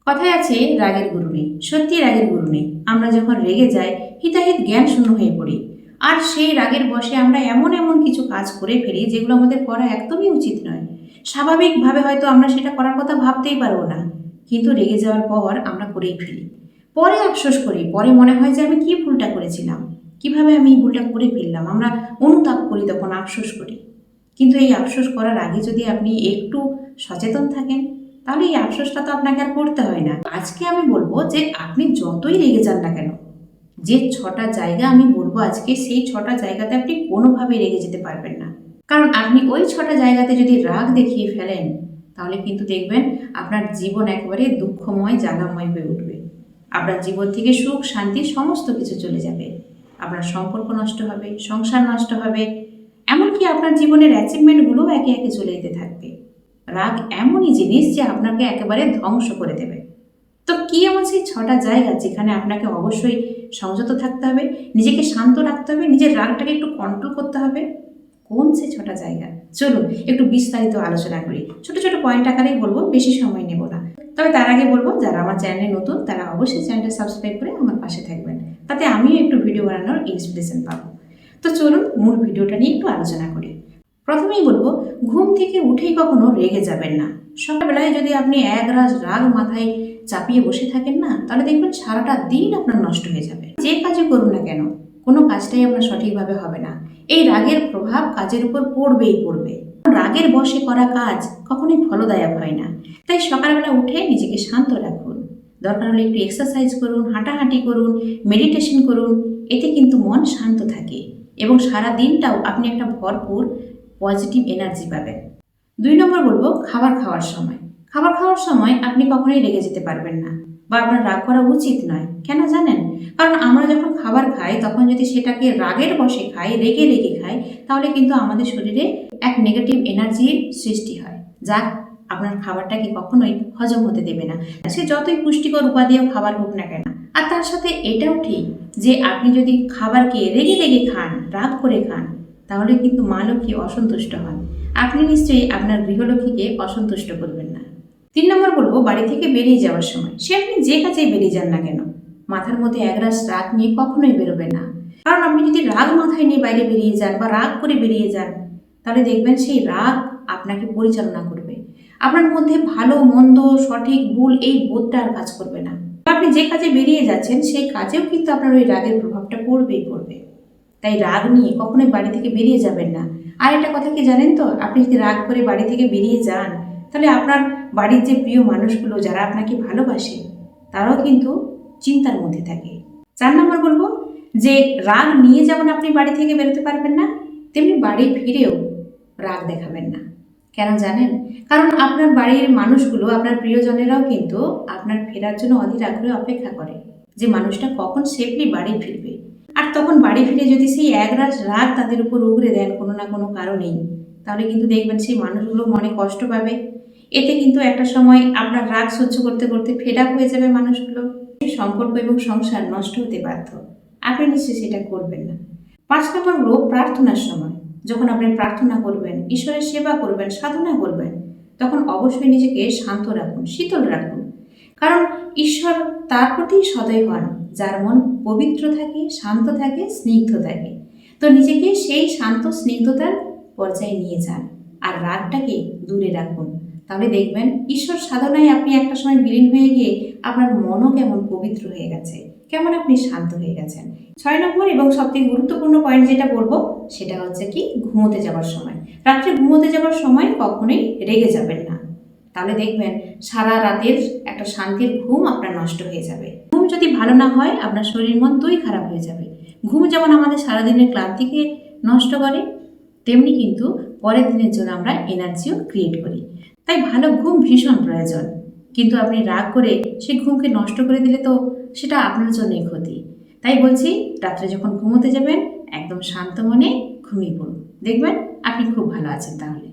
কথায় আছে রাগের গুরু নেই। সত্যি রাগের গুরু নেই। আমরা যখন রেগে যাই হিতাহিত জ্ঞান শূন্য হয়ে পড়ি। আর সেই রাগের বশে আমরা এমন এমন কিছু কাজ করে ফেলি যেগুলো আমাদের করা একদমই উচিত নয়। স্বাভাবিকভাবে হয়তো আমরা সেটা করার কথা ভাবতেই পারবো না, কিন্তু রেগে যাওয়ার পর আমরা করেই ফেলি। পরে আফসোস করি, পরে মনে হয় যে আমি কি ভুলটা করেছিলাম, কিভাবে আমি এই ভুলটা করে ফেললাম। আমরা অনুতাপ করি, তখন আফসোস করি। কিন্তু এই আফসোস করার আগে যদি আপনি একটু সচেতন থাকেন, তাহলে এই আফসোসটা তো আপনাকে আর করতে হয় না। আজকে আমি বলবো যে আপনি যতই রেগে যান না কেন, যে 6টা জায়গা আমি বলবো আজকে, সেই 6টা জায়গাতে আপনি কোনোভাবেই রেগে যেতে পারবেন না। কারণ আপনি ওই 6টা জায়গাতে যদি রাগ দেখিয়ে ফেলেন, তাহলে কিন্তু দেখবেন আপনার জীবন একেবারে দুঃখময়, জ্বালাময় হয়ে উঠবে। আপনার জীবন থেকে সুখ শান্তি সমস্ত কিছু চলে যাবে। আপনার সম্পর্ক নষ্ট হবে, সংসার নষ্ট হবে, এমনকি আপনার জীবনের অ্যাচিভমেন্টগুলোও একে একে চলে যেতে থাকবে। রাগ এমনই জিনিস যে আপনাকে একেবারে ধ্বংস করে দেবে। তো কি এমন সেই 6টা জায়গা যেখানে আপনাকে অবশ্যই সংযত থাকতে হবে, নিজেকে শান্ত রাখতে হবে, নিজের রাগটাকে একটু কন্ট্রোল করতে হবে? কোন সে 6টা জায়গা? চলুন একটু বিস্তারিত আলোচনা করি। ছোট ছোট পয়েন্ট আকারেই বলবো, বেশি সময় নেব না। তবে তার আগে বলবো, যারা আমার চ্যানেলে নতুন তারা অবশ্যই চ্যানেলটা সাবস্ক্রাইব করে আমার পাশে থাকবেন, তাতে আমিও একটু ভিডিও বানানোর ইন্সপিরেশন পাবো। তো চলুন মূল ভিডিওটা নিয়ে একটু আলোচনা করি। প্রথমেই বলবো, ঘুম থেকে উঠেই কখনো রেগে যাবেন না। সকালবেলায় যদি আপনি একরাশ রাগ মাথায় চাপিয়ে বসে থাকেন না, তাহলে দেখবেন সারাটা দিন আপনার নষ্ট হয়ে যাবে। যে কাজই করুন না কেন, কোনো কাজটাই আপনার সঠিকভাবে হবে না। এই রাগের প্রভাব কাজের উপর পড়বেই পড়বে। রাগের বশে করা কাজ কখনোই ফলদায়ক হয় না। তাই সকালবেলা উঠে নিজেকে শান্ত রাখুন। দরকার হলে একটু এক্সারসাইজ করুন, হাঁটাহাঁটি করুন, মেডিটেশন করুন। এতে কিন্তু মন শান্ত থাকে এবং সারা দিনটাও আপনি একটা ভরপুর পজিটিভ এনার্জি পাবেন। 2 নম্বর বলবো, খাবার খাওয়ার সময়। খাবার খাওয়ার সময় আপনি কখনোই রেগে যেতে পারবেন না, বা আপনার রাগ করা উচিত নয়। কেন জানেন? কারণ আমরা যখন খাবার খাই তখন যদি সেটাকে রাগের বশে খাই, রেগে রেগে খাই, তাহলে কিন্তু আমাদের শরীরে এক নেগেটিভ এনার্জির সৃষ্টি হয়, যা আপনার খাবারটাকে কখনোই হজম হতে দেবে না। সে যতই পুষ্টিকর উপাদেয় খাবার হোক না কেন। আর তার সাথে এটাও ঠিক যে আপনি যদি খাবারকে রেগে রেগে খান, রাগ করে খান, তাহলে কিন্তু মা লক্ষ্মী অসন্তুষ্ট হন। আপনি নিশ্চয়ই আপনার গৃহলক্ষ্মীকে অসন্তুষ্ট করবেন না। 3 নম্বর বলবো, বাড়ি থেকে বেরিয়ে যাওয়ার সময়। সে আপনি যে কাজেই বেরিয়ে যান না কেন, মাথার মধ্যে একরাশ রাগ নিয়ে কখনোই বেরোবেন না। কারণ আপনি যদি রাগ মাথায় নিয়ে বাইরে বেরিয়ে যান বা রাগ করে বেরিয়ে যান, তাহলে দেখবেন সেই রাগ আপনাকে পরিচালনা করবে। আপনার মধ্যে ভালো মন্দ, সঠিক ভুল এই বোধটা আর কাজ করবে না। আপনি যে কাজে বেরিয়ে যাচ্ছেন সেই কাজেও কিন্তু আপনার ওই রাগের প্রভাবটা পড়বেই পড়বে। তাই রাগ নিয়ে কখনোই বাড়ি থেকে বেরিয়ে যাবেন না। আর একটা কথা কি জানেন তো, আপনি যদি রাগ করে বাড়ি থেকে বেরিয়ে যান, তাহলে আপনার বাড়ির যে প্রিয় মানুষগুলো যারা আপনাকে ভালোবাসে, তারাও কিন্তু চিন্তার মধ্যে থাকে। 4 নম্বর বলবো যে রাগ নিয়ে যেমন আপনি বাড়ি থেকে বেরোতে পারবেন না, তেমনি বাড়ি ফিরেও রাগ দেখাবেন না। কেন জানেন? কারণ আপনার বাড়ির মানুষগুলো, আপনার প্রিয়জনেরাও কিন্তু আপনার ফেরার জন্য অধীর আগ্রহে অপেক্ষা করে, যে মানুষটা কখন সেফলি বাড়ি ফিরবে। আর তখন বাড়ি ফিরে যদি সেই একরাশ রাগ তাদের উপর উগরে দেন কোনো না কোনো কারণেই, তাহলে কিন্তু দেখবেন সেই মানুষগুলো মনে কষ্ট পাবে। এতে কিন্তু একটা সময় আপনার রাগ সহ্য করতে করতে ফেড আপ হয়ে যাবে মানুষগুলো। সম্পর্ক এবং সংসার নষ্ট হতে বাধ্য। আপনি নিশ্চয়ই সেটা করবেন না। 5 নম্বর হলো প্রার্থনার সময়। যখন আপনি প্রার্থনা করবেন, ঈশ্বরের সেবা করবেন, সাধনা করবেন, তখন অবশ্যই নিজেকে শান্ত রাখুন, শীতল রাখুন। কারণ ঈশ্বর তার প্রতি সদয় হন যার মন পবিত্র থাকে, শান্ত থাকে, স্নিগ্ধ থাকে। তো নিজেকে সেই শান্ত স্নিগ্ধতার পর্যায়ে নিয়ে যান আর রাগটাকে দূরে রাখুন। তাহলে দেখবেন ঈশ্বর সাধনায় আপনি একটা সময় বিলীন হয়ে গিয়ে আপনার মনও কেমন পবিত্র হয়ে গেছে, কেমন আপনি শান্ত হয়ে গেছেন। 6 নম্বর এবং সবথেকে গুরুত্বপূর্ণ পয়েন্ট যেটা বলবো, সেটা হচ্ছে কি, ঘুমোতে যাওয়ার সময়। রাত্রে ঘুমোতে যাওয়ার সময় কখনোই রেগে যাবেন না। তাহলে দেখবেন সারা রাতের একটা শান্তির ঘুম আপনার নষ্ট হয়ে যাবে। ঘুম যদি ভালো না হয়, আপনার শরীর মন দুই খারাপ হয়ে যাবে। ঘুম যেমন আমাদের সারাদিনের ক্লান্তিকে নষ্ট করে, তেমনি কিন্তু পরের দিনের জন্য আমরা এনার্জিও ক্রিয়েট করি। তাই ভালো ঘুম ভীষণ প্রয়োজন। কিন্তু আপনি রাগ করে সেই ঘুমকে নষ্ট করে দিলে তো সেটা আপনার জন্যই ক্ষতি। তাই বলছি, রাত্রে যখন ঘুমোতে যাবেন একদম শান্ত মনে ঘুমিয়ে পড়ুন, দেখবেন আপনি খুব ভালো আছেন। তাহলে